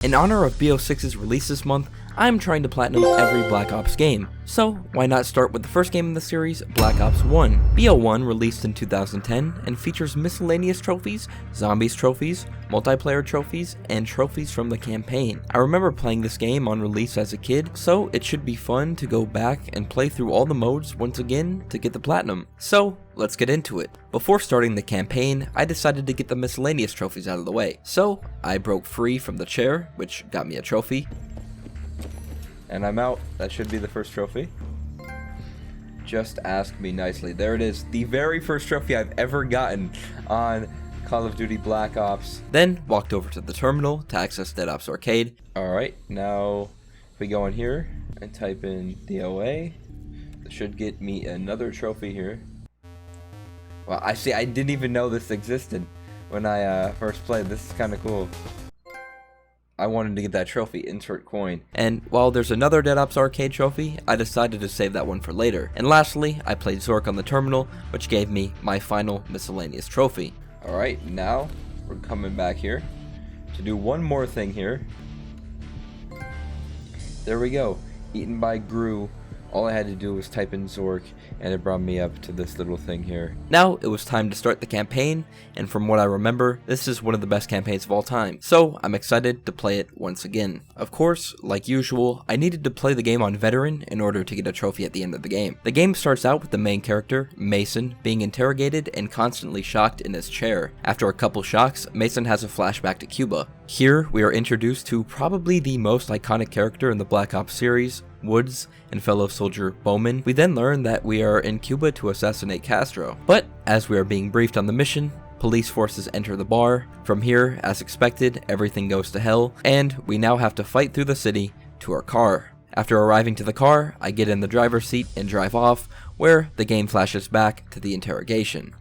In honor of BO6's release this month, I'm trying to platinum every Black Ops game, so why not start with the first game in the series, Black Ops 1. BO1 released in 2010 and features miscellaneous trophies, zombies trophies, multiplayer trophies, and trophies from the campaign. I remember playing this game on release as a kid, so it should be fun to go back and play through all the modes once again to get the platinum. So let's get into it. Before starting the campaign, I decided to get the miscellaneous trophies out of the way. So I broke free from the chair, which got me a trophy. And I'm out. That should be the first trophy. Just ask me nicely. There it is. The very first trophy I've ever gotten on Call of Duty Black Ops. Then walked over to the terminal to access Dead Ops Arcade. Alright, now if we go in here and type in DOA, it should get me another trophy here. Well, I didn't even know this existed when I first played. This is kind of cool. I wanted to get that trophy, insert coin. And while there's another Dead Ops Arcade trophy, I decided to save that one for later. And lastly, I played Zork on the terminal, which gave me my final miscellaneous trophy. Alright, now we're coming back here to do one more thing here. There we go, eaten by Gru. All I had to do was type in Zork, and it brought me up to this little thing here. Now it was time to start the campaign, and from what I remember, this is one of the best campaigns of all time, so I'm excited to play it once again. Of course, like usual, I needed to play the game on Veteran in order to get a trophy at the end of the game. The game starts out with the main character, Mason, being interrogated and constantly shocked in his chair. After a couple shocks, Mason has a flashback to Cuba. Here, we are introduced to probably the most iconic character in the Black Ops series, Woods, and fellow soldier Bowman. We then learn that we are in Cuba to assassinate Castro. But as we are being briefed on the mission, police forces enter the bar. From here, as expected, everything goes to hell, and we now have to fight through the city to our car. After arriving to the car, I get in the driver's seat and drive off, where the game flashes back to the interrogation.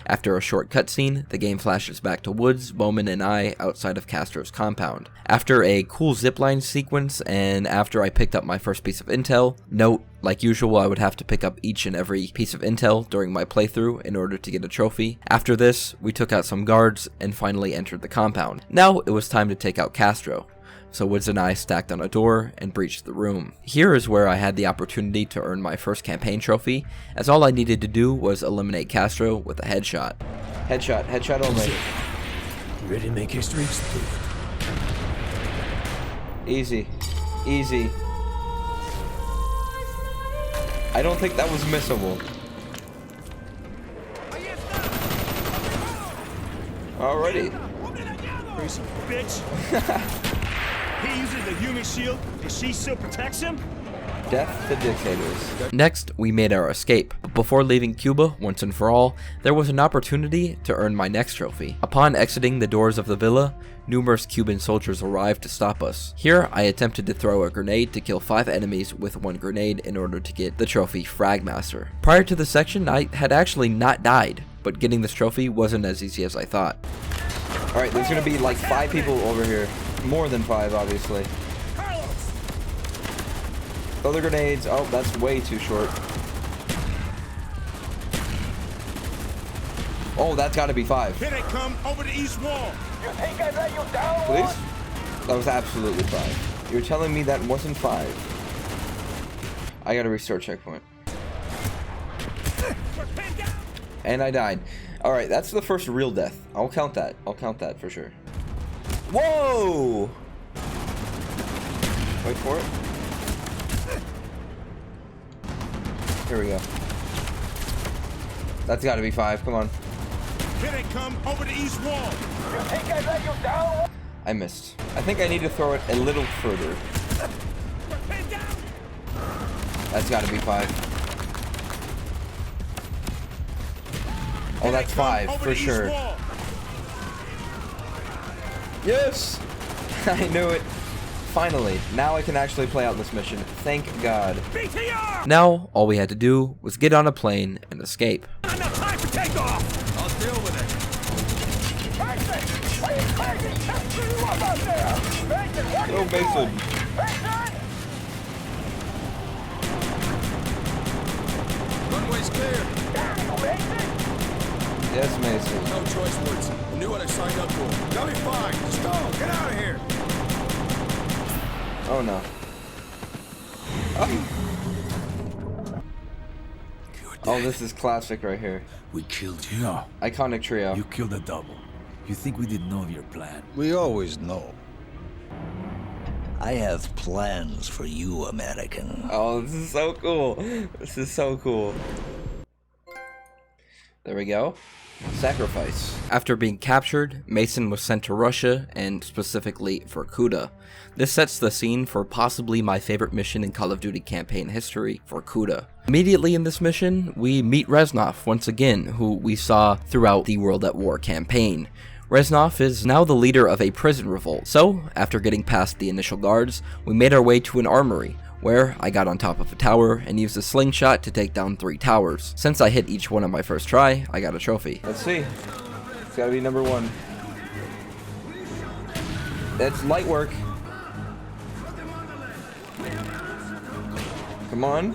After a short cutscene, the game flashes back to Woods, Bowman, and I outside of Castro's compound. After a cool zipline sequence, and after I picked up my first piece of intel, note, like usual, I would have to pick up each and every piece of intel during my playthrough in order to get a trophy. After this, we took out some guards and finally entered the compound. Now it was time to take out Castro. So Woods and I stacked on a door and breached the room. Here is where I had the opportunity to earn my first campaign trophy, as all I needed to do was eliminate Castro with a headshot. Headshot only. Ready to make history? Easy. Easy. I don't think that was missable. Alrighty. Crazy bitch. He uses the human shield, and she still protects him? Death to dictators. Next, we made our escape. But before leaving Cuba, once and for all, there was an opportunity to earn my next trophy. Upon exiting the doors of the villa, numerous Cuban soldiers arrived to stop us. Here, I attempted to throw a grenade to kill 5 enemies with 1 grenade in order to get the trophy Fragmaster. Prior to this section, I had actually not died, but getting this trophy wasn't as easy as I thought. Alright, there's gonna be like 5 people over here. More than 5, obviously. Throw the grenades. Oh, that's way too short. Oh, that's got to be 5. Here they come over the east wall. You think I let you down? Please? That was absolutely 5. You're telling me that wasn't 5. I got to restart checkpoint. And I died. Alright, that's the first real death. I'll count that. I'll count that for sure. Whoa! Wait for it. Here we go. That's gotta be 5, come on. Here they come over the east wall. You think I let you down? I missed. I think I need to throw it a little further. That's gotta be 5. Oh, that's 5 for sure. Yes! I knew it. Finally, now I can actually play out this mission. Thank God. BTR! Now, all we had to do was get on a plane and escape. Not enough time for takeoff! I'll deal with it. Mason! Are you crazy? That's who you are out there! Mason, what are Go, you Mason. doing? Mason! Runway's clear. Damn you, Mason! Yes, Mason. No choice, Woods. I knew what I signed up for. They'll be fine. Just go. Get out of here. Oh no. Oh. Oh, this is classic right here. We killed you. No, Iconic trio. you killed a double. You think we didn't know of your plan? We always know. I have plans for you, American. Oh, this is so cool. This is so cool. There we go. Sacrifice. After being captured, Mason was sent to Russia, and specifically Vorkuta. This sets the scene for possibly my favorite mission in Call of Duty campaign history, Vorkuta. Immediately in this mission, we meet Reznov once again, who we saw throughout the World at War campaign. Reznov is now the leader of a prison revolt, so after getting past the initial guards, we made our way to an armory, where I got on top of a tower and used a slingshot to take down 3 towers. Since I hit each one on my first try, I got a trophy. Let's see. It's gotta be number 1. That's light work. Come on.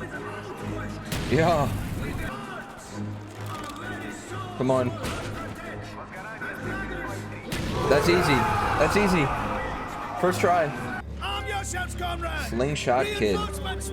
Yeah. Come on. That's easy. That's easy. First try. Slingshot Kid.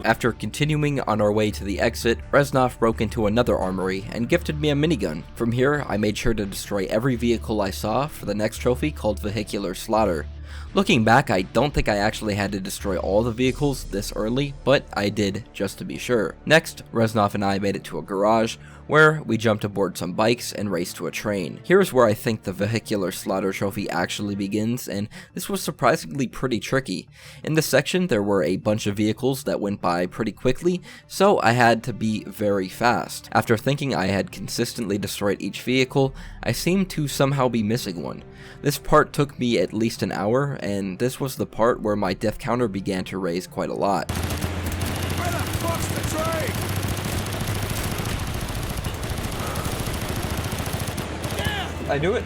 After continuing on our way to the exit, Reznov broke into another armory and gifted me a minigun. From here, I made sure to destroy every vehicle I saw for the next trophy called Vehicular Slaughter. Looking back, I don't think I actually had to destroy all the vehicles this early, but I did just to be sure. Next, Reznov and I made it to a garage, where we jumped aboard some bikes and raced to a train. Here's where I think the Vehicular Slaughter trophy actually begins, and this was surprisingly pretty tricky. In this section, there were a bunch of vehicles that went by pretty quickly, so I had to be very fast. After thinking I had consistently destroyed each vehicle, I seemed to somehow be missing one. This part took me at least an hour, and this was the part where my death counter began to raise quite a lot. Where the fuck's the train? I do it.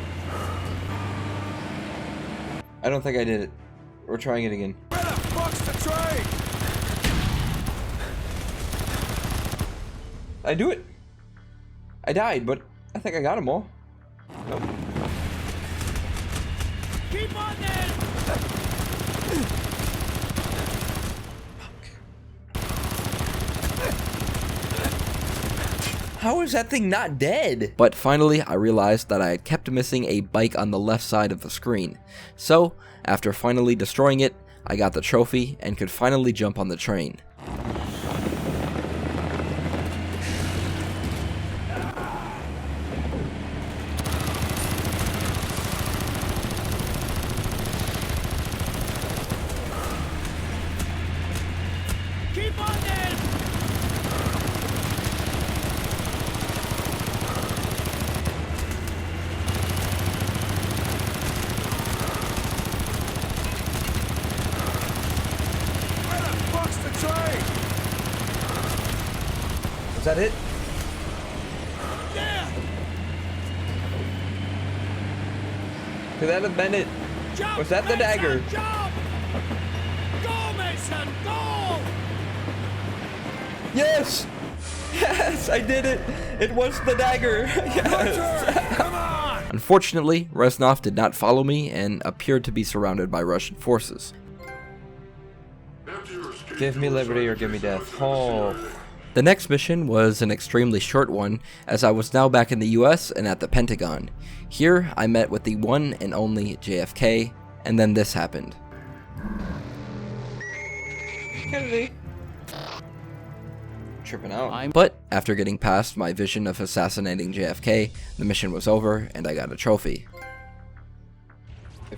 I don't think I did it. We're trying it again. Where the fuck's the train? I do it. I died, but I think I got them all. Nope. Keep on there! How is that thing not dead? But finally, I realized that I had kept missing a bike on the left side of the screen. So, after finally destroying it, I got the trophy and could finally jump on the train. Keep on there! Where the fuck's the train? Was that it? Yeah! Could that have been it? Jump, Was that the Mason, dagger? Jump! Go, Mason, go! Yes! Yes, I did it! It was the dagger! Yes! Come on! Unfortunately, Reznov did not follow me and appeared to be surrounded by Russian forces. Give me liberty or give me death. Oh. The next mission was an extremely short one, as I was now back in the US and at the Pentagon. Here, I met with the one and only JFK, and then this happened. Kennedy. Tripping out. But after getting past my vision of assassinating JFK, the mission was over and I got a trophy.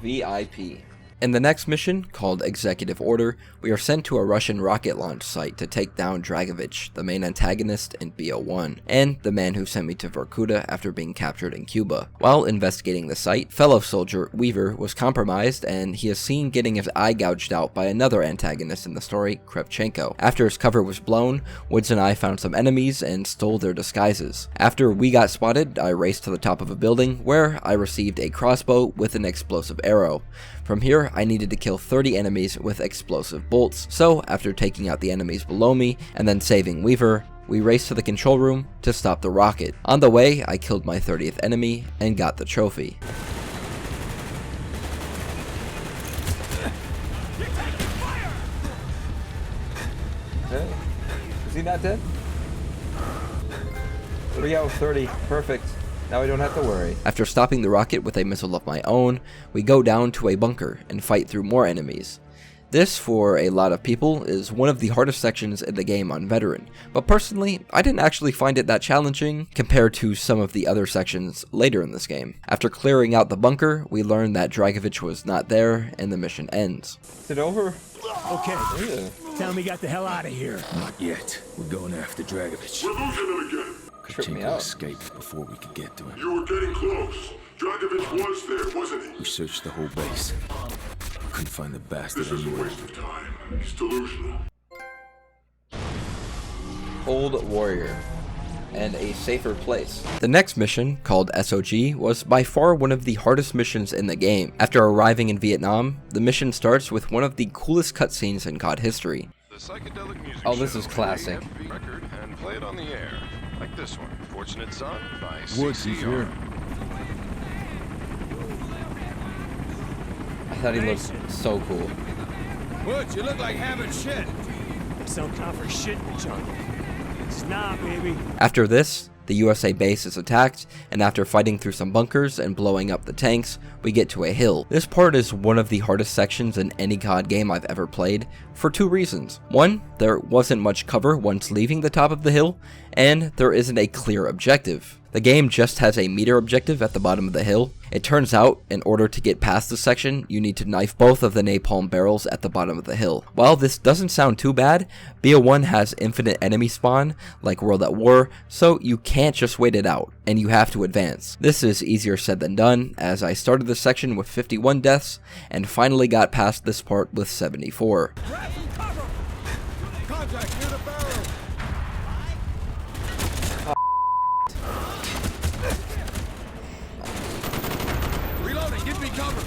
VIP. In the next mission, called Executive Order, we are sent to a Russian rocket launch site to take down Dragovich, the main antagonist in BO1, and the man who sent me to Vorkuta after being captured in Cuba. While investigating the site, fellow soldier Weaver was compromised and he is seen getting his eye gouged out by another antagonist in the story, Kravchenko. After his cover was blown, Woods and I found some enemies and stole their disguises. After we got spotted, I raced to the top of a building where I received a crossbow with an explosive arrow. From here, I needed to kill 30 enemies with explosive bolts, so after taking out the enemies below me and then saving Weaver, we raced to the control room to stop the rocket. On the way, I killed my 30th enemy and got the trophy. Okay. Is he not dead? 3 out of 30. Perfect. Now I don't have to worry. After stopping the rocket with a missile of my own, we go down to a bunker and fight through more enemies. This, for a lot of people, is one of the hardest sections in the game on Veteran, but personally, I didn't actually find it that challenging compared to some of the other sections later in this game. After clearing out the bunker, we learn that Dragovich was not there, and the mission ends. Is it over? Okay. Yeah. Tell me, get the hell out of here. Not yet. We're going after Dragovich. We're losing him again. Trip me Kachenko out. escaped before we could get to him. You were getting close. Dragovich was there, wasn't he? We searched the whole base. We couldn't find the bastard This is a anywhere. waste of time. He's delusional. Old Warrior, and a safer place. The next mission, called SOG, was by far one of the hardest missions in the game. After arriving in Vietnam, the mission starts with one of the coolest cutscenes in COD history. The psychedelic music Oh, this show is classic. will be record and play it on the air, like this one, "Fortunate Son" by Woods, he's CCR. here. I thought he looked so cool. Woods, you look like having shit. Some kind for shit in the jungle. It's not, baby. After this, the USA base is attacked, and after fighting through some bunkers and blowing up the tanks, we get to a hill. This part is one of the hardest sections in any COD game I've ever played, for 2 reasons. One, there wasn't much cover once leaving the top of the hill, and there isn't a clear objective. The game just has a meter objective at the bottom of the hill. It turns out, in order to get past this section, you need to knife both of the napalm barrels at the bottom of the hill. While this doesn't sound too bad, BO1 has infinite enemy spawn, like World at War, so you can't just wait it out, and you have to advance. This is easier said than done, as I started this section with 51 deaths, and finally got past this part with 74. Contact near the barrel. Reloading, give me cover.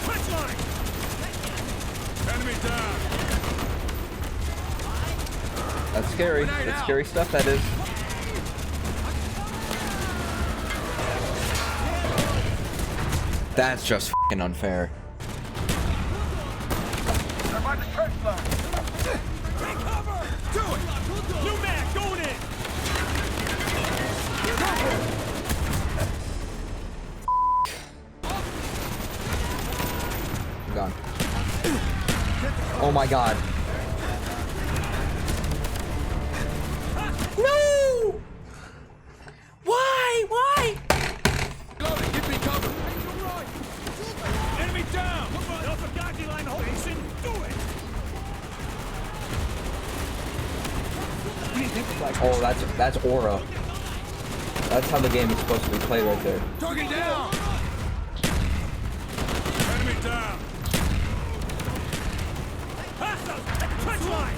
Touch line. Enemy down. That's scary. That's scary stuff, that is. That's just f***ing unfair. They're by the trench line. Take cover. Do it. New man, going in. I'm gone. Oh my god. No! Why? Why? Reloading, give me cover. Enemy down. No Pagaki line hold. Jason, do it. Oh, that's aura. That's how the game is supposed to be played right there. Target down. Enemy down. Hostiles. Touch line.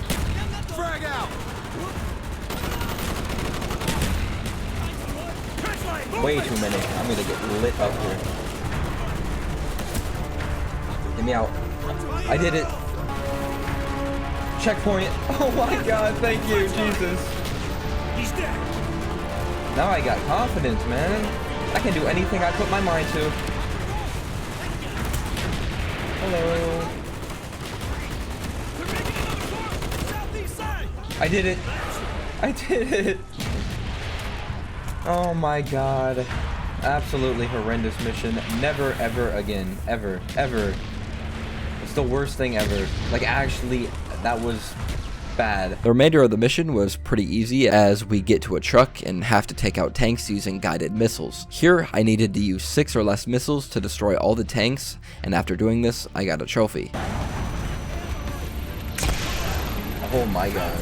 Frag out. Touch line. Way too many. I'm gonna get lit up here. Get me out. I did it. Checkpoint. Oh my god, thank you, Jesus. He's dead. Now I got confidence, man. I can do anything I put my mind to. Hello. Southeast side. I did it. I did it. Oh my god. Absolutely horrendous mission. Never, ever again. Ever. Ever. It's the worst thing ever. Like, actually, that was bad. The remainder of the mission was pretty easy, as we get to a truck and have to take out tanks using guided missiles. Here, I needed to use 6 or less missiles to destroy all the tanks, and after doing this, I got a trophy. Oh my god.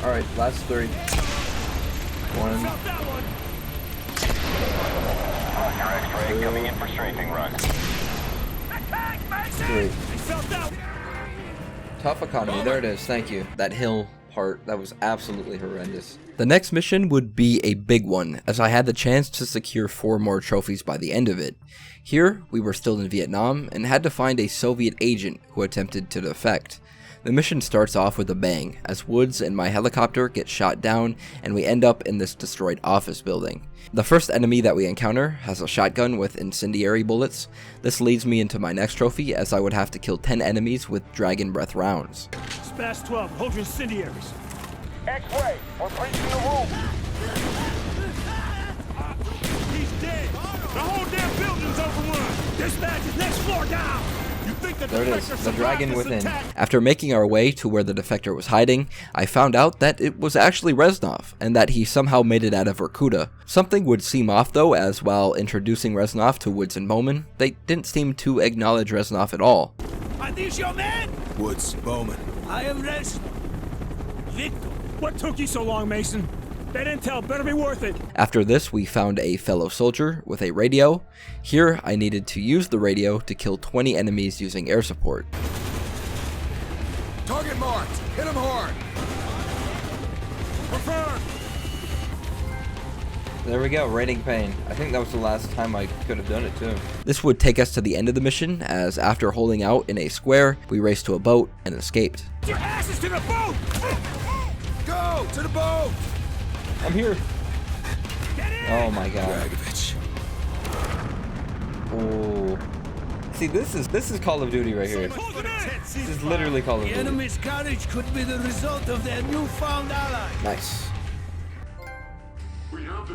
Alright, last 3. 1. Felt that one. X-ray coming in for strafing run. 3. I felt that one. Tough economy, there it is, thank you. That hill part, that was absolutely horrendous. The next mission would be a big one, as I had the chance to secure 4 more trophies by the end of it. Here, we were still in Vietnam, and had to find a Soviet agent who attempted to defect. The mission starts off with a bang, as Woods and my helicopter get shot down and we end up in this destroyed office building. The first enemy that we encounter has a shotgun with incendiary bullets. This leads me into my next trophy, as I would have to kill 10 enemies with dragon breath rounds. Smash 12, hold your incendiaries. X-ray, we're breaching the room. He's dead. The whole damn building's overrun. Dispatch is next floor down. You think the There it is, defector the dragon survived this within. attack? After making our way to where the defector was hiding, I found out that it was actually Reznov, and that he somehow made it out of Vorkuta. Something would seem off though, as while introducing Reznov to Woods and Bowman, they didn't seem to acknowledge Reznov at all. Are these your men? Woods, Bowman. I am Reznov. Victor. What took you so long, Mason? That intel better be worth it. After this, we found a fellow soldier with a radio. Here, I needed to use the radio to kill 20 enemies using air support. Target marked. Hit him hard. Confirmed. There we go, rating pain. I think that was the last time I could have done it too. This would take us to the end of the mission, as after holding out in a square, we raced to a boat and escaped. Your asses to the boat! Go to the boat. I'm here. Get in! Oh my god. Dragovich. Oh. See, this is Call of Duty right here. This is literally Call of Duty. enemy's courage could be the result of their newfound ally. Nice.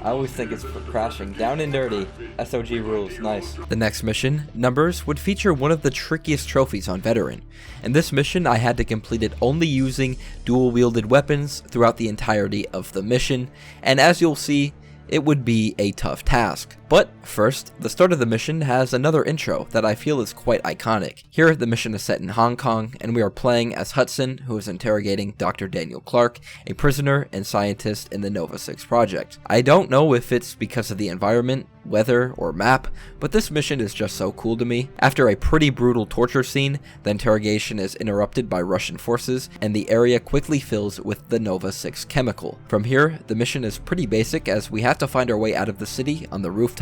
I always think it's for crashing. Down and dirty. SOG rules. Nice. The next mission, Numbers, would feature one of the trickiest trophies on Veteran. In this mission, I had to complete it only using dual-wielded weapons throughout the entirety of the mission, and as you'll see, it would be a tough task. But first, the start of the mission has another intro that I feel is quite iconic. Here, the mission is set in Hong Kong, and we are playing as Hudson, who is interrogating Dr. Daniel Clark, a prisoner and scientist in the Nova 6 project. I don't know if it's because of the environment, weather, or map, but this mission is just so cool to me. After a pretty brutal torture scene, the interrogation is interrupted by Russian forces, and the area quickly fills with the Nova 6 chemical. From here, the mission is pretty basic, as we have to find our way out of the city on the rooftops.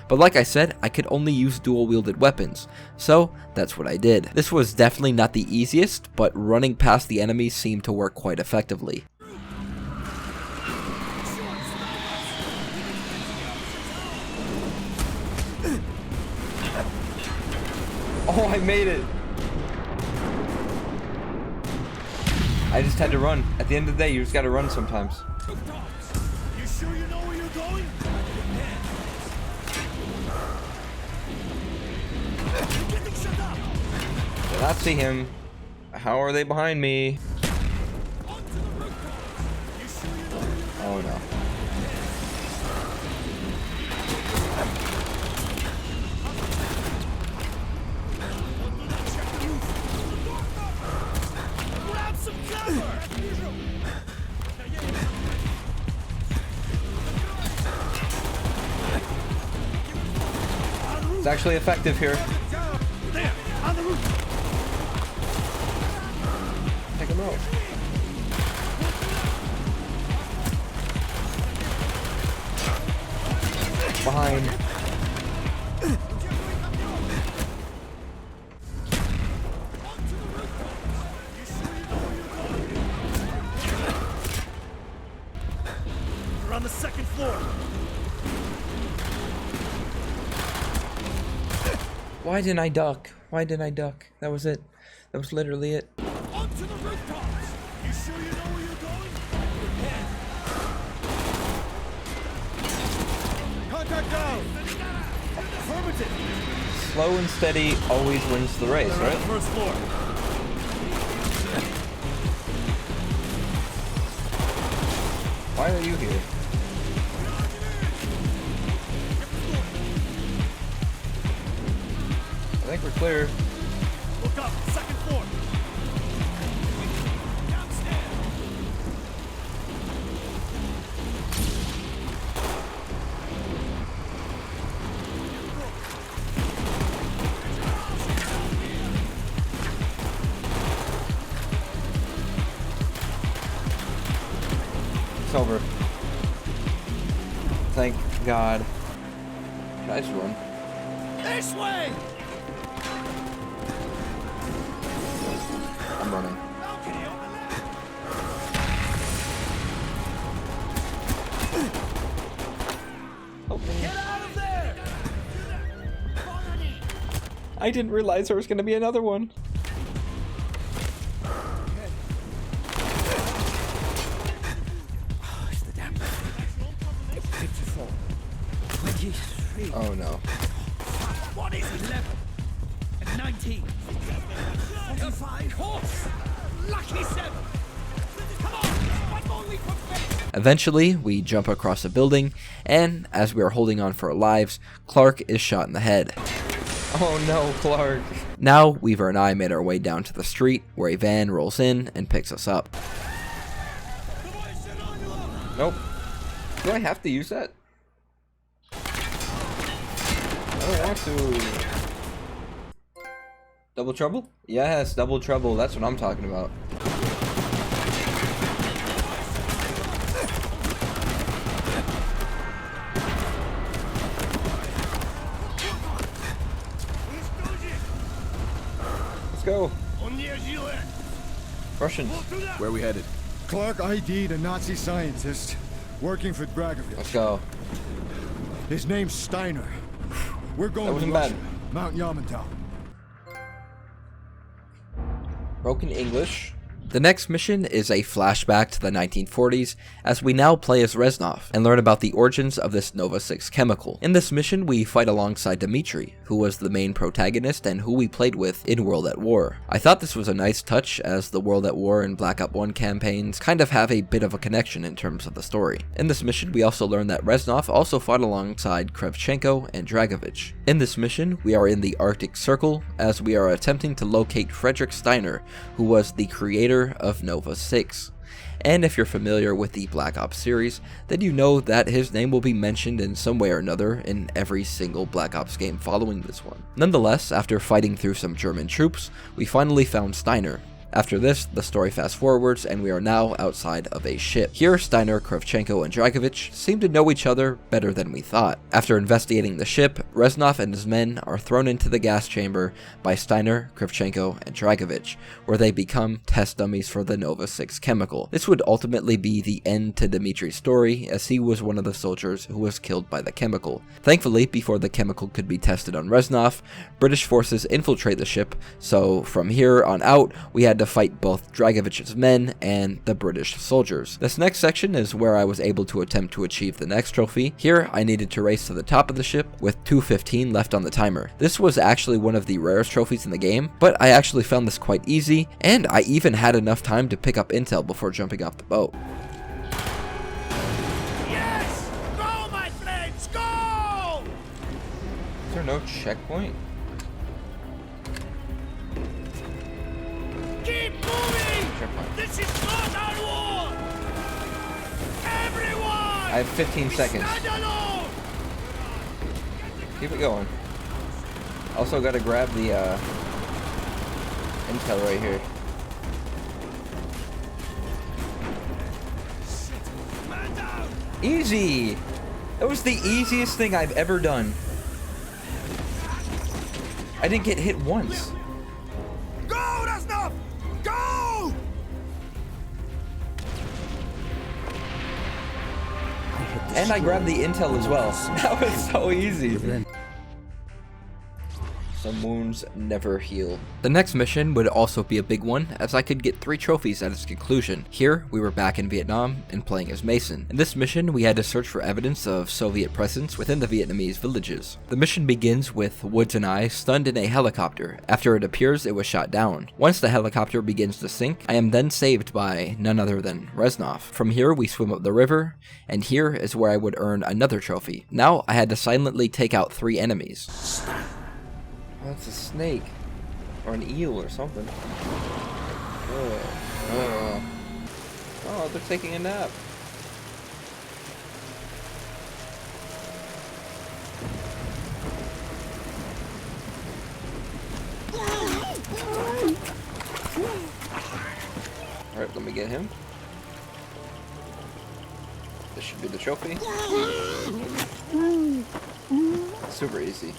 But like I said, I could only use dual-wielded weapons, so that's what I did. This was definitely not the easiest, but running past the enemies seemed to work quite effectively. Oh, I made it! I just had to run. At the end of the day, you just gotta run sometimes. You sure you know where you're going? Did not see him. How are they behind me? Oh no. Grab some cover! It's actually effective here. There, on the roof. Take him out. Behind. We're on the second floor. Why didn't I duck? Why didn't I duck? That was it. That was literally it. Onto the rooftops. You sure you know where you're going? Contact down. Affirmative. Slow and steady always wins the race, They're on the right? first floor. Why are you here? I think we're clear. Look up, second floor. Downstairs. It's over. Thank God. Can I just run? This way. I'm running. Get out of there! I didn't realize there was going to be another one. It's the damn 54, 23. Oh no. What is 11 and 19? 45 horse! Lucky 7! Come on! One more leap of faith! Eventually, we jump across a building, and as we are holding on for our lives, Clark is shot in the head. Oh no, Clark. Now, Weaver and I made our way down to the street, where a van rolls in and picks us up. Nope. Do I have to use that? I don't want to. Double trouble? Yes, double trouble. That's what I'm talking about. Let's go. Russians. Where we headed? Clark ID'd a Nazi scientist working for Dragovich. Let's go. His name's Steiner. We're going That to wasn't Russia, bad. Mount Yamantau. Broken English. The next mission is a flashback to the 1940s, as we now play as Reznov and learn about the origins of this Nova 6 chemical. In this mission, we fight alongside Dmitri, who was the main protagonist and who we played with in World at War. I thought this was a nice touch, as the World at War and Black Ops 1 campaigns kind of have a bit of a connection in terms of the story. In this mission, we also learned that Reznov also fought alongside Kravchenko and Dragovich. In this mission, we are in the Arctic Circle, as we are attempting to locate Frederick Steiner, who was the creator of Nova 6. And if you're familiar with the Black Ops series, then you know that his name will be mentioned in some way or another in every single Black Ops game following this one. Nonetheless, after fighting through some German troops, we finally found Steiner. After this, the story fast forwards and we are now outside of a ship. Here, Steiner, Kravchenko, and Dragovich seem to know each other better than we thought. After investigating the ship, Reznov and his men are thrown into the gas chamber by Steiner, Kravchenko, and Dragovich, where they become test dummies for the Nova 6 chemical. This would ultimately be the end to Dmitri's story, as he was one of the soldiers who was killed by the chemical. Thankfully, before the chemical could be tested on Reznov, British forces infiltrate the ship, so from here on out, we had to fight both Dragovich's men and the British soldiers. This next section is where I was able to attempt to achieve the next trophy. Here, I needed to race to the top of the ship with 2:15 left on the timer. This was actually one of the rarest trophies in the game, but I actually found this quite easy, and I even had enough time to pick up intel before jumping off the boat. Yes! Go, my friends, go! Is there no checkpoint? Keep moving! Checkpoint. This is not our war! Everyone! I have 15 seconds. Stand alone! Keep it going. Also gotta grab the intel right here. Man down! Easy! That was the easiest thing I've ever done. I didn't get hit once. Go, that's enough! Go! And I grabbed the intel as well. That was so easy. Some wounds never heal. The next mission would also be a big one, as I could get 3 trophies at its conclusion. Here, we were back in Vietnam and playing as Mason. In this mission, we had to search for evidence of Soviet presence within the Vietnamese villages. The mission begins with Woods and I stunned in a helicopter. After it appears, it was shot down. Once the helicopter begins to sink, I am then saved by none other than Reznov. From here, we swim up the river, and here is where I would earn another trophy. Now, I had to silently take out 3 enemies. Oh, that's a snake. Or an eel or something. Oh, they're taking a nap. Alright, let me get him. This should be the trophy. Super easy.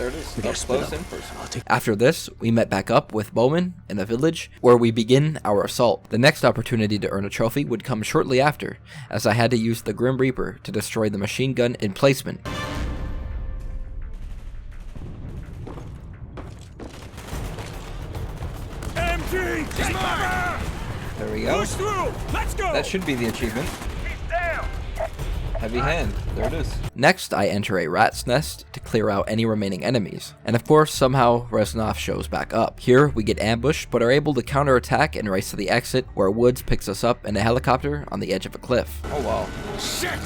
there it is. We gotta Up split close up. in person. I'll take. After this, we met back up with Bowman in a village where we begin our assault. The next opportunity to earn a trophy would come shortly after, as I had to use the Grim Reaper to destroy the machine gun emplacement. MG! Take cover! There we go. Push through! Let's go! That should be the achievement. He's down! Heavy hand. There it is. Next, I enter a rat's nest to clear out any remaining enemies. And of course, somehow, Reznov shows back up. Here, we get ambushed, but are able to counterattack and race to the exit, where Woods picks us up in a helicopter on the edge of a cliff. Oh wow. Shit!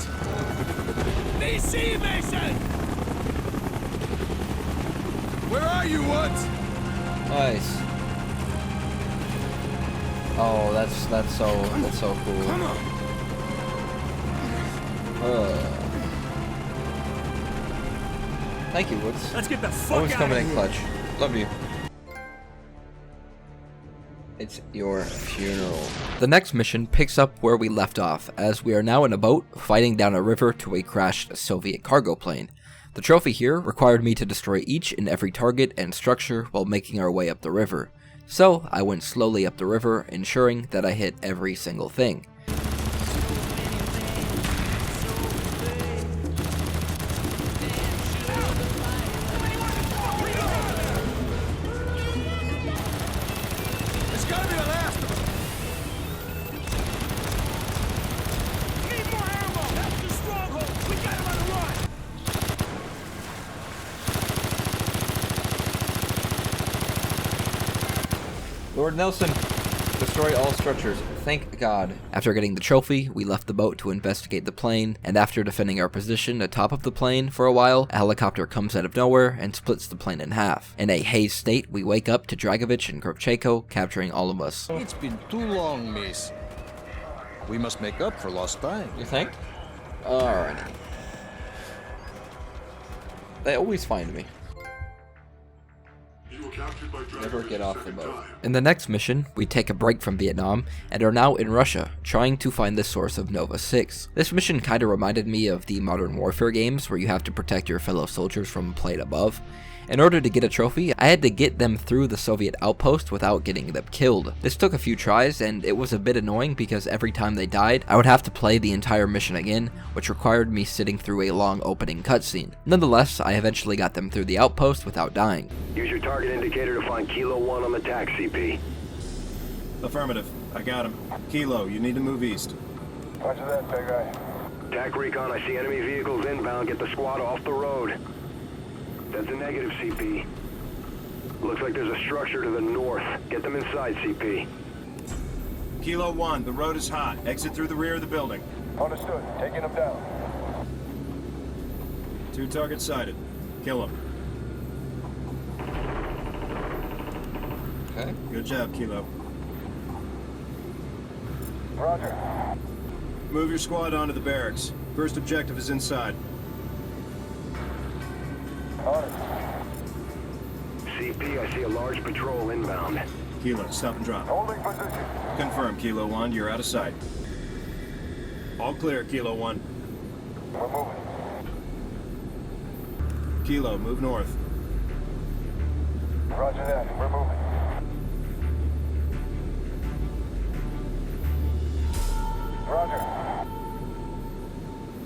VC Mason! Where are you, Woods? Nice. Oh, that's so cool. Come on. Thank you, Woods. Let's get the fuck Always out coming of in here! clutch. Love you. It's your funeral. The next mission picks up where we left off, as we are now in a boat fighting down a river to a crashed Soviet cargo plane. The trophy here required me to destroy each and every target and structure while making our way up the river. So I went slowly up the river, ensuring that I hit every single thing. It's gotta be the last of them. Need more ammo! That's the stronghold! We got him on the run! Lord Nelson, destroy all structures. Thank God. After getting the trophy, we left the boat to investigate the plane, and after defending our position atop of the plane for a while, a helicopter comes out of nowhere and splits the plane in half. In a hazed state, we wake up to Dragovich and Kravchenko capturing all of us. It's been too long, miss. We must make up for lost time. You think? Alrighty. They always find me. You were captured by Never Dragovich get off the second boat. time. In the next mission, we take a break from Vietnam and are now in Russia, trying to find the source of Nova 6. This mission kinda reminded me of the Modern Warfare games where you have to protect your fellow soldiers from plate above. In order to get a trophy, I had to get them through the Soviet outpost without getting them killed. This took a few tries, and it was a bit annoying because every time they died, I would have to play the entire mission again, which required me sitting through a long opening cutscene. Nonetheless, I eventually got them through the outpost without dying. Use your target indicator to find Kilo 1 on the TAC, CP. Affirmative. I got him. Kilo, you need to move east. Roger that, big guy. TAC recon, I see enemy vehicles inbound. Get the squad off the road. That's a negative, CP. Looks like there's a structure to the north. Get them inside, CP. Kilo 1, the road is hot. Exit through the rear of the building. Understood. Taking them down. 2 targets sighted. Kill them. Okay. Good job, Kilo. Roger. Move your squad onto the barracks. First objective is inside. CP, I see a large patrol inbound. Kilo, stop and drop. Holding position. Confirm, Kilo 1, you're out of sight. All clear, Kilo 1. We're moving. Kilo, move north. Roger that. We're moving. Roger.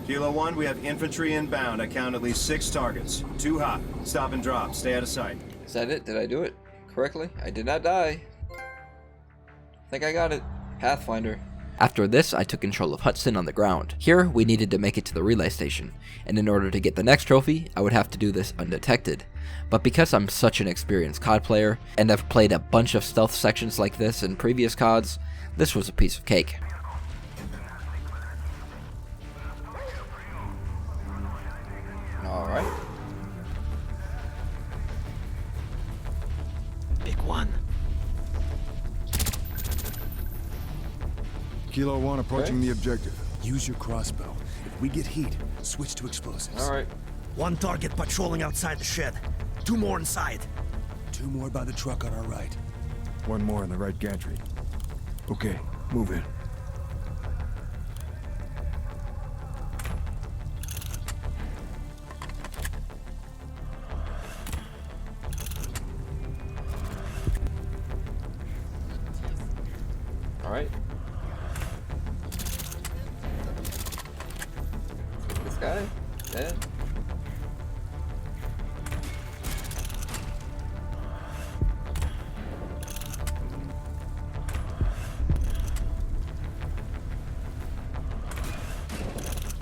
Kilo 1, we have infantry inbound. I count at least 6 targets. Too hot. Stop and drop. Stay out of sight. Is that it? Did I do it correctly? I did not die. I think I got it. Pathfinder. After this, I took control of Hudson on the ground. Here, we needed to make it to the relay station, and in order to get the next trophy, I would have to do this undetected. But because I'm such an experienced COD player, and I've played a bunch of stealth sections like this in previous CODs, this was a piece of cake. Alright. Big one. Kilo 1 approaching Okay. the objective. Use your crossbow. If we get heat, switch to explosives. Alright. One target patrolling outside the shed. 2 more inside. 2 more by the truck on our right. 1 more in the right gantry. Okay, move in. Alright. This guy? Dead?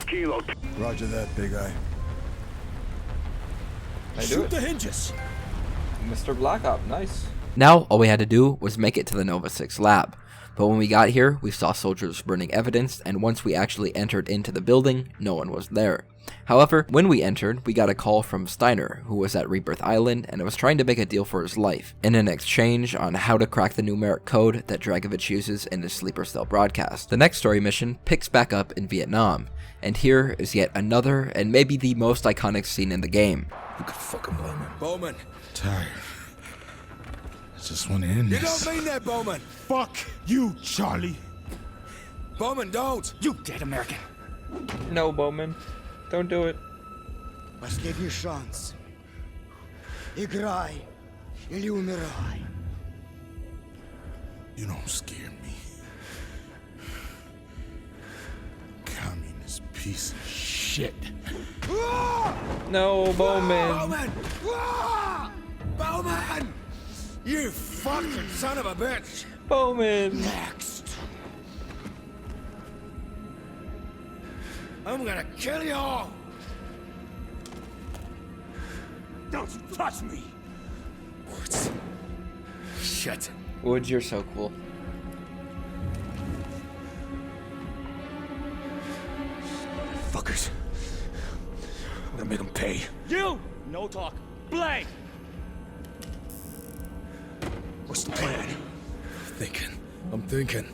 Kilo. Roger that, Big Eye. I do Shoot it. the hinges. Mr. Black Op, nice. Now, all we had to do was make it to the Nova 6 lab. But when we got here, we saw soldiers burning evidence, and once we actually entered into the building, no one was there. However, when we entered, we got a call from Steiner, who was at Rebirth Island and was trying to make a deal for his life, in an exchange on how to crack the numeric code that Dragovich uses in his sleeper cell broadcast. The next story mission picks back up in Vietnam, and here is yet another and maybe the most iconic scene in the game. You could fucking blame him. Bowman. Tired. I just want to end You this. don't mean that, Bowman. Fuck you, Charlie. Bowman, don't. You dead American. No, Bowman. Don't do it. Последний шанс. Играй или умирай. You don't scare me. Communist piece of shit. No, Bowman. Bowman! Bowman! You fucking son of a bitch! Bowman. Next. I'm gonna kill you all! Don't you touch me! Woods. Shit. Woods, you're so cool. Fuckers. I'm gonna make them pay. You! No talk. Blade! What's the plan? I'm thinking.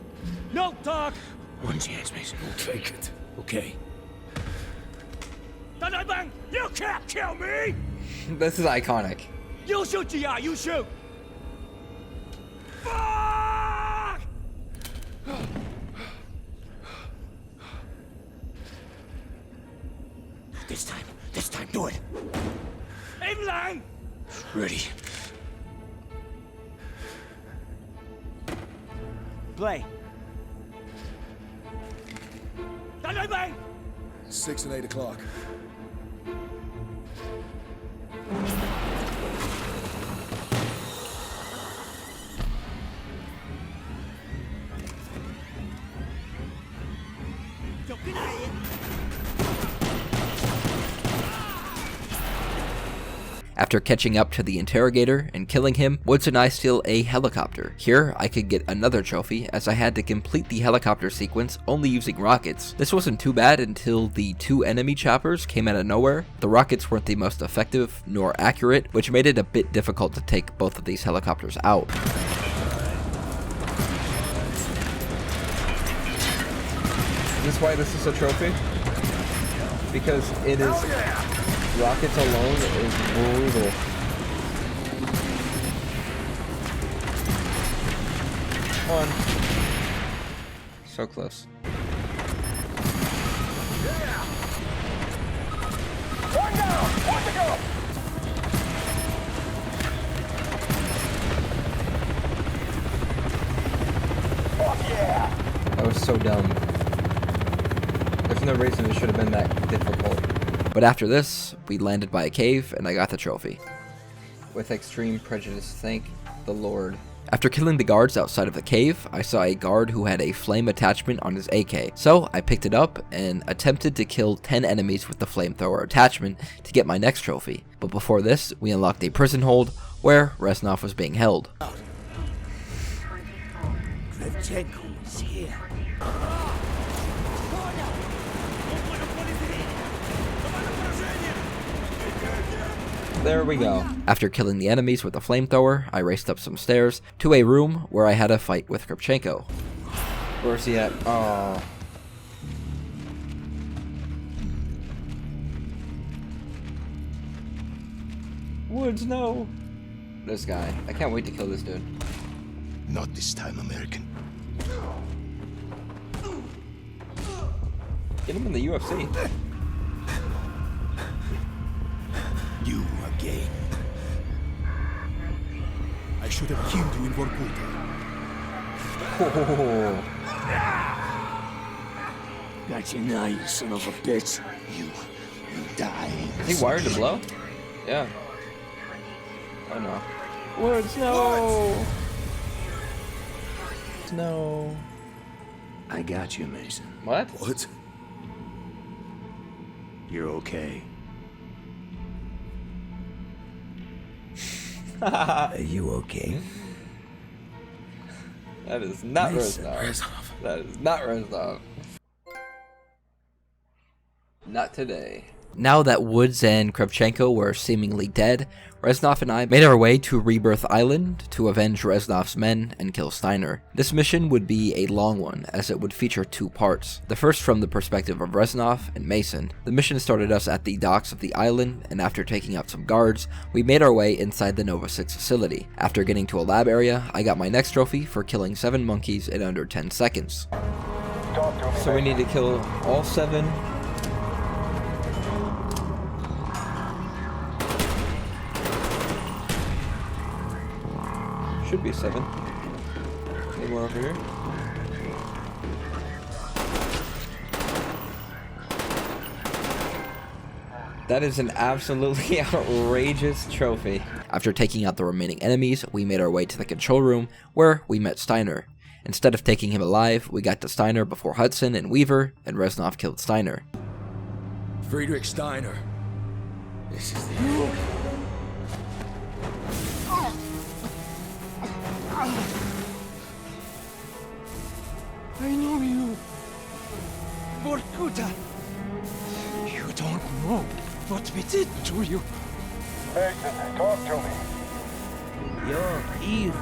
No talk! One chance, Mason. We'll take it. Okay. Bang! You can't kill me! This is iconic. You shoot, GI, you shoot! Fuck! This time, do it! Aim line! Ready. Play. Bang! 6 and 8 o'clock. After catching up to the interrogator and killing him, Woods and I steal a helicopter. Here, I could get another trophy as I had to complete the helicopter sequence only using rockets. This wasn't too bad until the 2 enemy choppers came out of nowhere. The rockets weren't the most effective nor accurate, which made it a bit difficult to take both of these helicopters out. Is this why this is a trophy? Because it is... Rockets alone is brutal. Come on. So close. One down! One to go! Fuck yeah! That was so dumb. There's no reason it should have been that difficult. But after this, we landed by a cave and I got the trophy. With extreme prejudice, thank the Lord. After killing the guards outside of the cave, I saw a guard who had a flame attachment on his AK. So I picked it up and attempted to kill 10 enemies with the flamethrower attachment to get my next trophy. But before this, we unlocked a prison hold where Reznov was being held. Vietcong is here. There we go. After killing the enemies with a flamethrower, I raced up some stairs to a room where I had a fight with Kripchenko. Where's he at? Oh. Woods, no. This guy. I can't wait to kill this dude. Not this time, American. Get him in the UFC. You again. I should have killed you in Vorkuta. Oh. Got you now, you son of a bitch. You die. Is he wired to blow? Yeah. Oh no. Woods, no! No. I got you, Mason. What? What? You're okay. Are you okay? That is not Mason. Reznov. That is not Reznov. Not today. Now that Woods and Kravchenko were seemingly dead, Reznov and I made our way to Rebirth Island to avenge Reznov's men and kill Steiner. This mission would be a long one, as it would feature 2 parts. The first from the perspective of Reznov and Mason. The mission started us at the docks of the island, and after taking out some guards, we made our way inside the Nova 6 facility. After getting to a lab area, I got my next trophy for killing 7 monkeys in under 10 seconds. So we need to kill all 7. Should be 7. Any more over here? That is an absolutely outrageous trophy. After taking out the remaining enemies, we made our way to the control room, where we met Steiner. Instead of taking him alive, we got to Steiner before Hudson and Weaver, and Reznov killed Steiner. Friedrich Steiner. This is the end. I know you. Vorkuta. You don't know what we did to you. Mason, talk to me. Your evil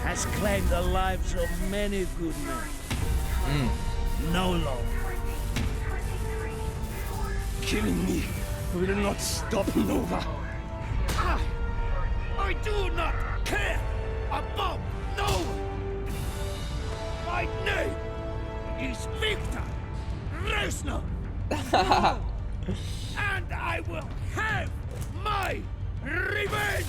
has claimed the lives of many good men. No longer. Killing me will not stop Nova. I do not care about Nova. My name is Victor Reznov. And I will have my revenge.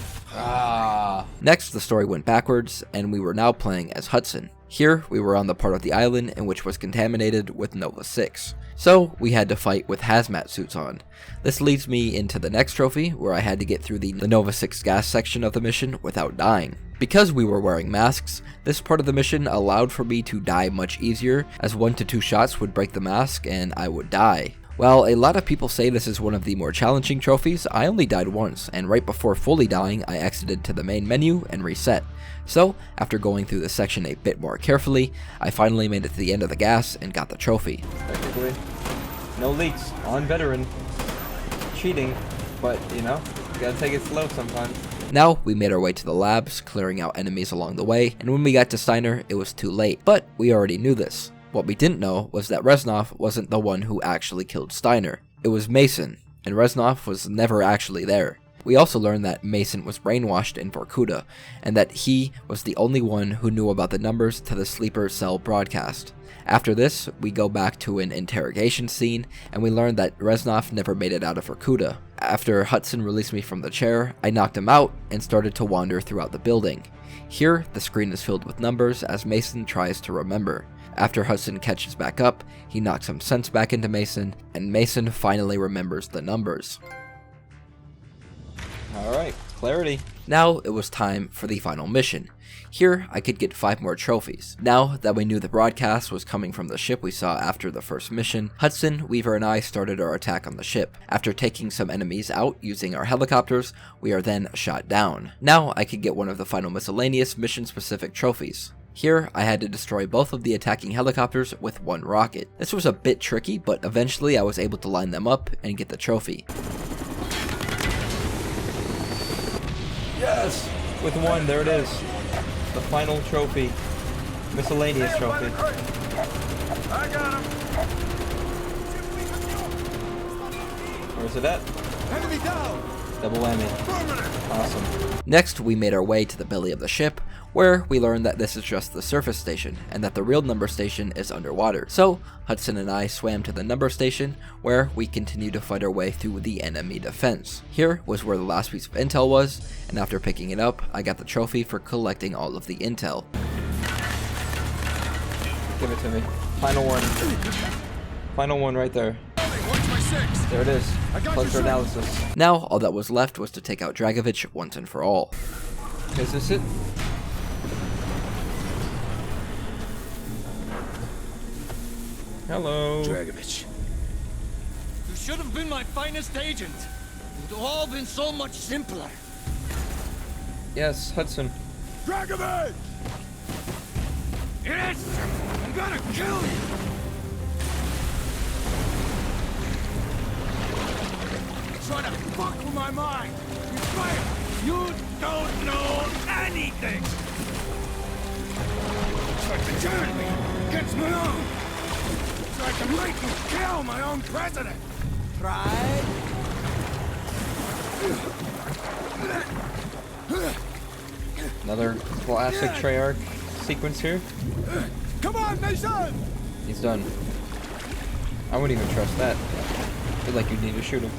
Next, the story went backwards, and we were now playing as Hudson. Here, we were on the part of the island in which was contaminated with Nova 6. So, we had to fight with hazmat suits on. This leads me into the next trophy, where I had to get through the Nova 6 gas section of the mission without dying. Because we were wearing masks, this part of the mission allowed for me to die much easier, as 1 to 2 shots would break the mask and I would die. While a lot of people say this is one of the more challenging trophies, I only died once, and right before fully dying, I exited to the main menu and reset. So, after going through this section a bit more carefully, I finally made it to the end of the gas and got the trophy. Technically, no leaks on veteran. Cheating, but you know, you gotta take it slow sometimes. Now, we made our way to the labs, clearing out enemies along the way, and when we got to Steiner, it was too late. But we already knew this. What we didn't know was that Reznov wasn't the one who actually killed Steiner. It was Mason, and Reznov was never actually there. We also learned that Mason was brainwashed in Vorkuta, and that he was the only one who knew about the numbers to the sleeper cell broadcast. After this, we go back to an interrogation scene, and we learn that Reznov never made it out of Vorkuta. After Hudson released me from the chair, I knocked him out and started to wander throughout the building. Here, the screen is filled with numbers as Mason tries to remember. After Hudson catches back up, he knocks some sense back into Mason, and Mason finally remembers the numbers. Alright, clarity. Now it was time for the final mission. Here, I could get 5 more trophies. Now that we knew the broadcast was coming from the ship we saw after the first mission, Hudson, Weaver, and I started our attack on the ship. After taking some enemies out using our helicopters, we are then shot down. Now I could get one of the final miscellaneous mission-specific trophies. Here, I had to destroy both of the attacking helicopters with 1 rocket. This was a bit tricky, but eventually I was able to line them up and get the trophy. Yes! With 1, there it is. The final trophy. Miscellaneous trophy. I got him. Where's it at? Enemy down. Double whammy. Awesome. Next, we made our way to the belly of the ship, where we learned that this is just the surface station, and that the real number station is underwater. So, Hudson and I swam to the number station, where we continued to fight our way through the enemy defense. Here was where the last piece of intel was, and after picking it up, I got the trophy for collecting all of the intel. Give it to me. Final one. Final one right there. There it is. Closer analysis. Now, all that was left was to take out Dragovich once and for all. Is this it? Hello. Dragovich. You should have been my finest agent. It would have all been so much simpler. Yes, Hudson. Dragovich! Yes! I'm gonna kill you! You're trying to fuck with my mind! You fail! You don't know anything! Try to turn me against my own! Try to make me kill my own president! Try? Another classic Treyarch sequence here. Come on, Mason! He's done. I wouldn't even trust that. I feel like you'd need to shoot him.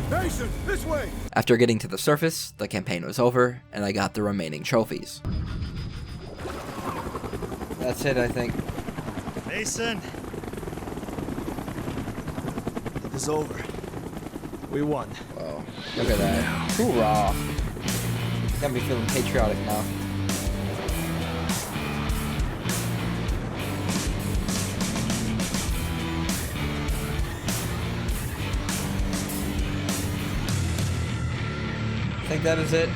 Mason, this way! After getting to the surface, the campaign was over, and I got the remaining trophies. That's it, I think. Mason. It is over. We won. Whoa. Look at that. Hoorah. Got me feeling patriotic now. I think that is it.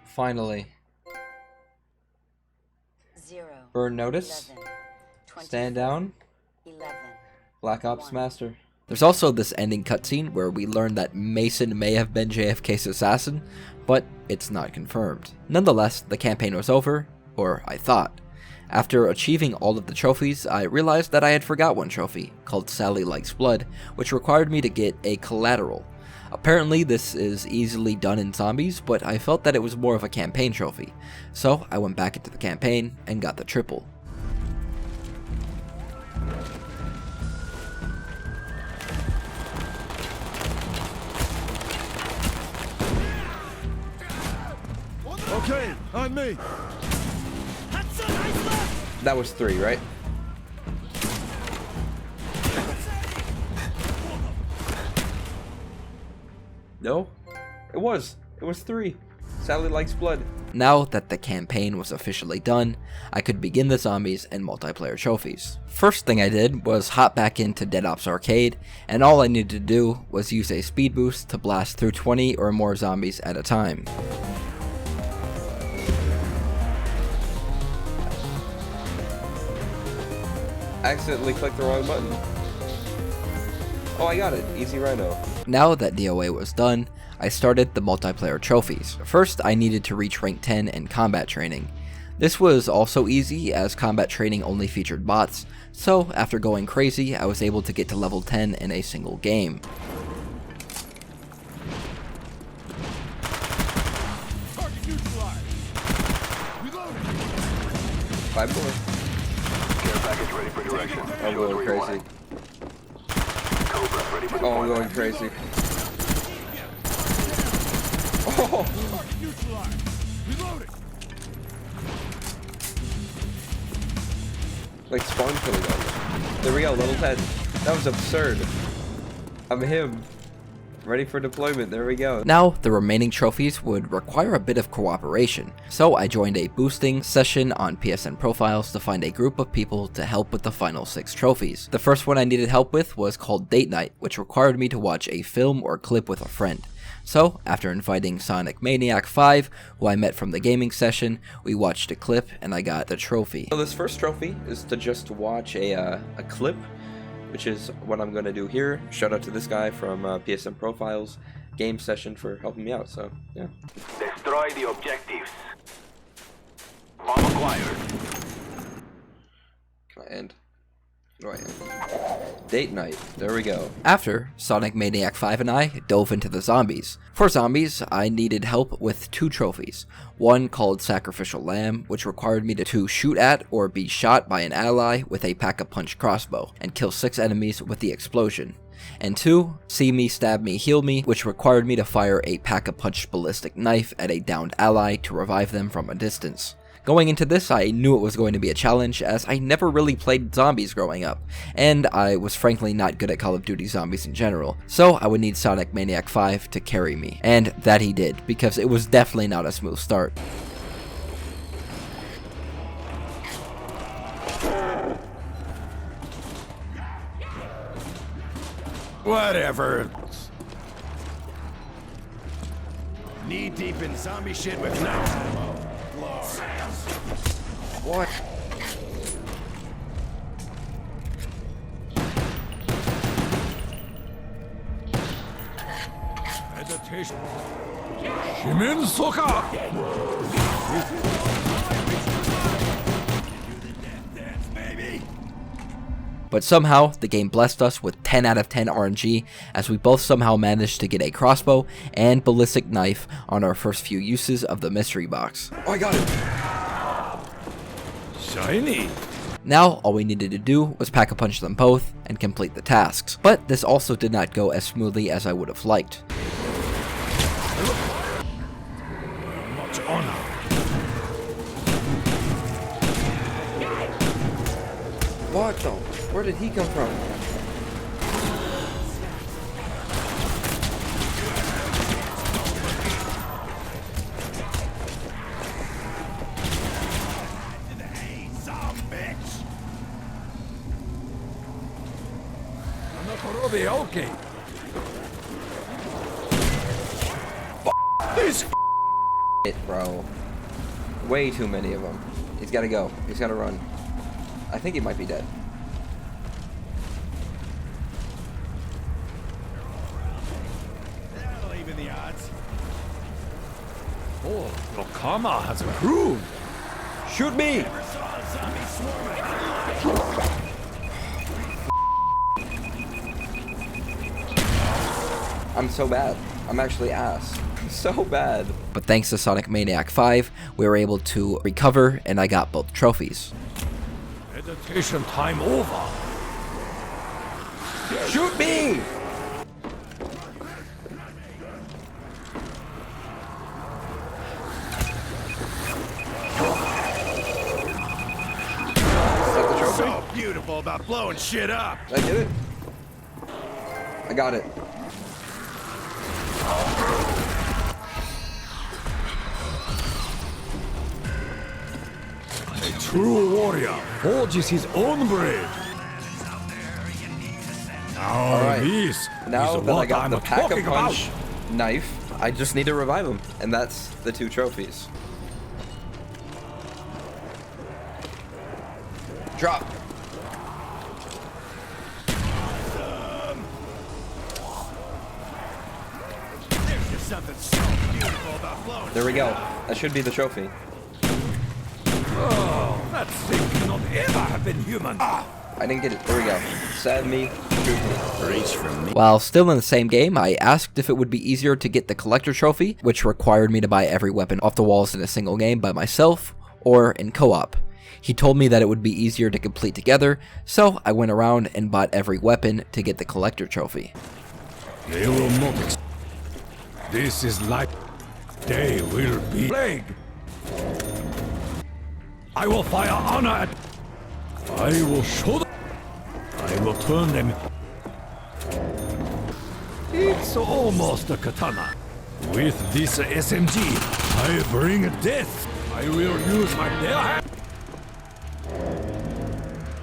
Finally. 0. Burn notice. 11, 24, Stand down. 11. Black Ops 1. Master. There's also this ending cutscene where we learn that Mason may have been JFK's assassin, but it's not confirmed. Nonetheless, the campaign was over, or I thought. After achieving all of the trophies, I realized that I had forgot one trophy, called Sally Likes Blood, which required me to get a collateral. Apparently this is easily done in zombies, but I felt that it was more of a campaign trophy, so I went back into the campaign and got the triple. Okay, on me. That was 3, right? No? It was 3. Sally Likes Blood. Now that the campaign was officially done, I could begin the zombies and multiplayer trophies. First thing I did was hop back into Dead Ops Arcade, and all I needed to do was use a speed boost to blast through 20 or more zombies at a time. Accidentally clicked the wrong button. Oh, I got it. Easy rhino. Now that DOA was done, I started the multiplayer trophies. First, I needed to reach rank 10 in combat training. This was also easy as combat training only featured bots, so after going crazy, I was able to get to level 10 in a single game. Target neutralized. Reloading. 5 more. Care package ready for direction. I'm Show us going where you want crazy. it. Cobra ready for Oh, I'm deployment. going crazy. Oh! Target neutralized. Reloading. Like spawn killing them. There we go, level 10. That was absurd. I'm him. Ready for deployment, there we go. Now, the remaining trophies would require a bit of cooperation, so I joined a boosting session on PSN profiles to find a group of people to help with the final 6 trophies. The first one I needed help with was called Date Night, which required me to watch a film or clip with a friend. So, after inviting Sonic Maniac 5, who I met from the gaming session, we watched a clip and I got the trophy. So this first trophy is to just watch a clip, which is what I'm going to do here. Shout out to this guy from PSN Profiles game session for helping me out, so yeah. Destroy the objectives. Bomb acquired. Can I end? Right. Date night. There we go. After, Sonic Maniac 5 and I dove into the zombies. For zombies, I needed help with 2 trophies. One called Sacrificial Lamb, which required me to shoot at or be shot by an ally with a pack-a-punch crossbow, and kill 6 enemies with the explosion. And 2, See Me, Stab Me, Heal Me, which required me to fire a pack-a-punch ballistic knife at a downed ally to revive them from a distance. Going into this, I knew it was going to be a challenge, as I never really played zombies growing up, and I was frankly not good at Call of Duty zombies in general, so I would need Sonic Maniac 5 to carry me. And that he did, because it was definitely not a smooth start. Whatever. Knee deep in zombie shit with no ammo. What? Meditation. Shimen Soka! But somehow, the game blessed us with 10 out of 10 RNG, as we both somehow managed to get a crossbow and ballistic knife on our first few uses of the mystery box. Oh, I got it! Shiny! Now, all we needed to do was pack-a-punch them both and complete the tasks. But this also did not go as smoothly as I would have liked. Much honor. What the? Where did he come from? Okay. This It, bro. Way too many of them. He's gotta go. He's gotta run. I think he might be dead. That'll even the odds. Oh, Lokama has improved. Shoot me! Never saw a zombie swarm. I'm so bad. I'm actually ass. So bad. But thanks to Sonic Maniac 5, we were able to recover, and I got both trophies. Meditation time over. Shoot me! So beautiful about blowing shit up. Did I get it? I got it. A true warrior forges his own bread. Now this Now is that I what got I'm the talking about. pack-a-punch knife, I just need to revive him, and that's the 2 trophies. Drop. There's just something so beautiful about blowing. There we go. That should be the trophy. Oh, that thing cannot ever have been human. I didn't get it. There we go. Stab me, shoot me. Reach from me. While still in the same game, I asked if it would be easier to get the collector trophy, which required me to buy every weapon off the walls in a single game by myself, or in co-op. He told me that it would be easier to complete together, so I went around and bought every weapon to get the collector trophy. They will not. This is like they will be plague. I will fire honor at. I will show them. I will turn them. It's almost a katana. With this SMG, I bring death. I will use my bare hand.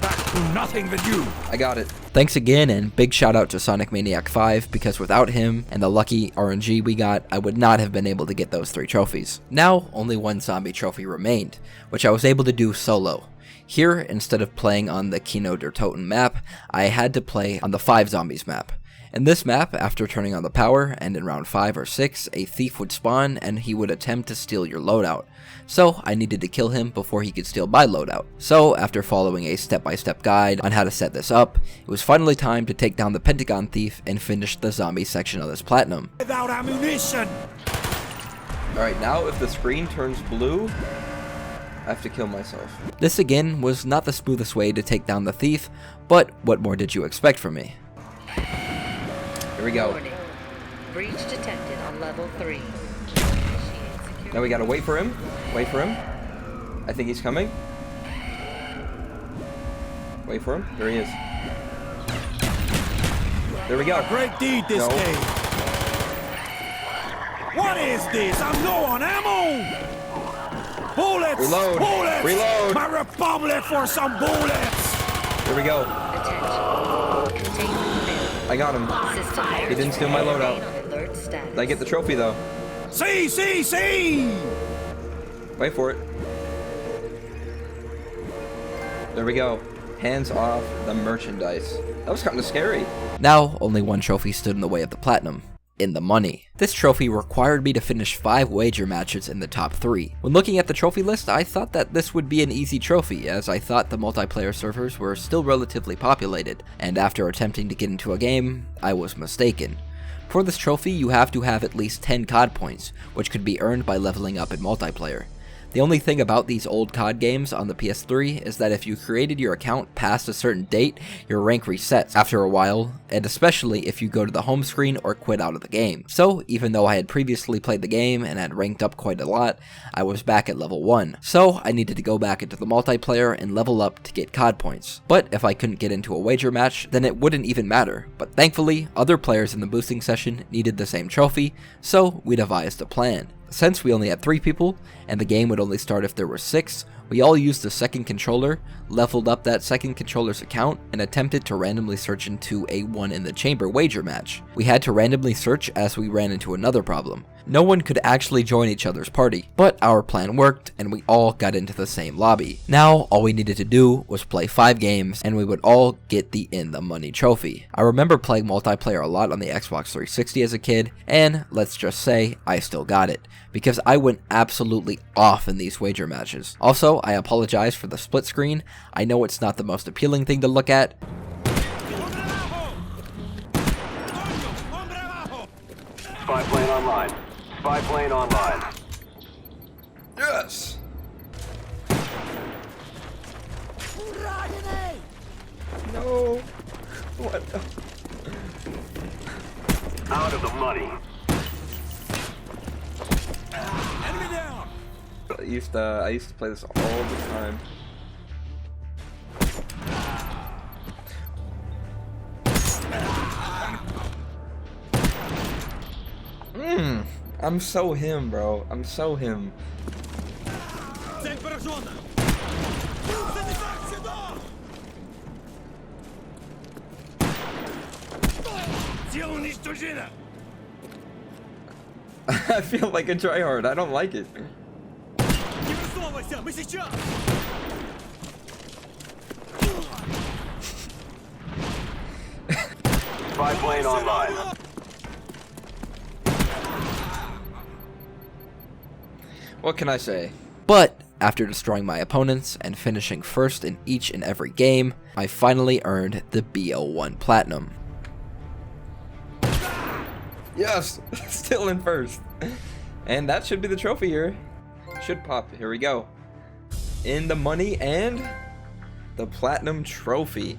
Back to nothing with you. I got it. Thanks again, and big shout out to Sonic Maniac 5, because without him and the lucky RNG we got, I would not have been able to get those 3 trophies. Now, only 1 zombie trophy remained, which I was able to do solo. Here, instead of playing on the Kino der Toten map, I had to play on the 5 zombies map. In this map, after turning on the power, and in round 5 or 6, a thief would spawn and he would attempt to steal your loadout. So I needed to kill him before he could steal my loadout. So after following a step-by-step guide on how to set this up, it was finally time to take down the Pentagon thief and finish the zombie section of this platinum. Without ammunition! Alright, now if the screen turns blue, I have to kill myself. This again was not the smoothest way to take down the thief, but what more did you expect from me? Here we go. Warning. Breach detected on level 3. Now we gotta wait for him. Wait for him. I think he's coming. Wait for him. There he is. There we go. A great deed this day. What is this? I'm low on ammo! Bullets! Reload! Bullets! Reload! My republic for some bullets! Here we go. I got him. He didn't steal my loadout. Did I get the trophy though? See! Wait for it. There we go. Hands off the merchandise. That was kind of scary. Now, only one trophy stood in the way of the platinum. In the money. This trophy required me to finish 5 wager matches in the top 3. When looking at the trophy list, I thought that this would be an easy trophy, as I thought the multiplayer servers were still relatively populated, and after attempting to get into a game, I was mistaken. For this trophy, you have to have at least 10 COD points, which could be earned by leveling up in multiplayer. The only thing about these old COD games on the PS3 is that if you created your account past a certain date, your rank resets after a while, and especially if you go to the home screen or quit out of the game. So even though I had previously played the game and had ranked up quite a lot, I was back at level 1. So I needed to go back into the multiplayer and level up to get COD points. But if I couldn't get into a wager match, then it wouldn't even matter. But thankfully, other players in the boosting session needed the same trophy, so we devised a plan. Since we only had 3 people, and the game would only start if there were 6, we all used the second controller, leveled up that second controller's account, and attempted to randomly search into a one in the chamber wager match. We had to randomly search as we ran into another problem. No one could actually join each other's party, but our plan worked and we all got into the same lobby. Now, all we needed to do was play 5 games and we would all get the In the Money trophy. I remember playing multiplayer a lot on the Xbox 360 as a kid, and let's just say I still got it, because I went absolutely off in these wager matches. Also, I apologize for the split screen. I know it's not the most appealing thing to look at. Spy plane online. Spy plane online. Yes! No! What the? Out of the money. Enemy down! I used to play this all the time. I'm so him, bro. I'm so him. I feel like a tryhard. I don't like it. Spy plane online. What can I say? But after destroying my opponents and finishing first in each and every game, I finally earned the BO1 Platinum. Yes! Still in first. And that should be the trophy here. Should pop. Here we go. In the money and the Platinum trophy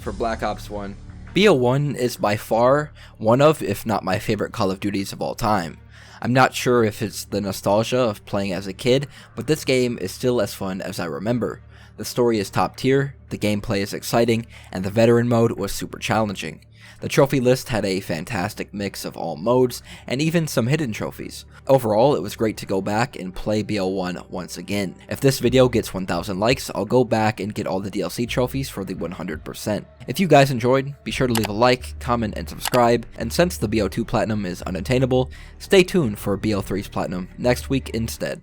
for Black Ops 1. BO1 is by far one of, if not my favorite Call of Duties of all time. I'm not sure if it's the nostalgia of playing as a kid, but this game is still as fun as I remember. The story is top tier, the gameplay is exciting, and the veteran mode was super challenging. The trophy list had a fantastic mix of all modes, and even some hidden trophies. Overall, it was great to go back and play BO1 once again. If this video gets 1,000 likes, I'll go back and get all the DLC trophies for the 100%. If you guys enjoyed, be sure to leave a like, comment, and subscribe, and since the BO2 Platinum is unattainable, stay tuned for BO3's Platinum next week instead.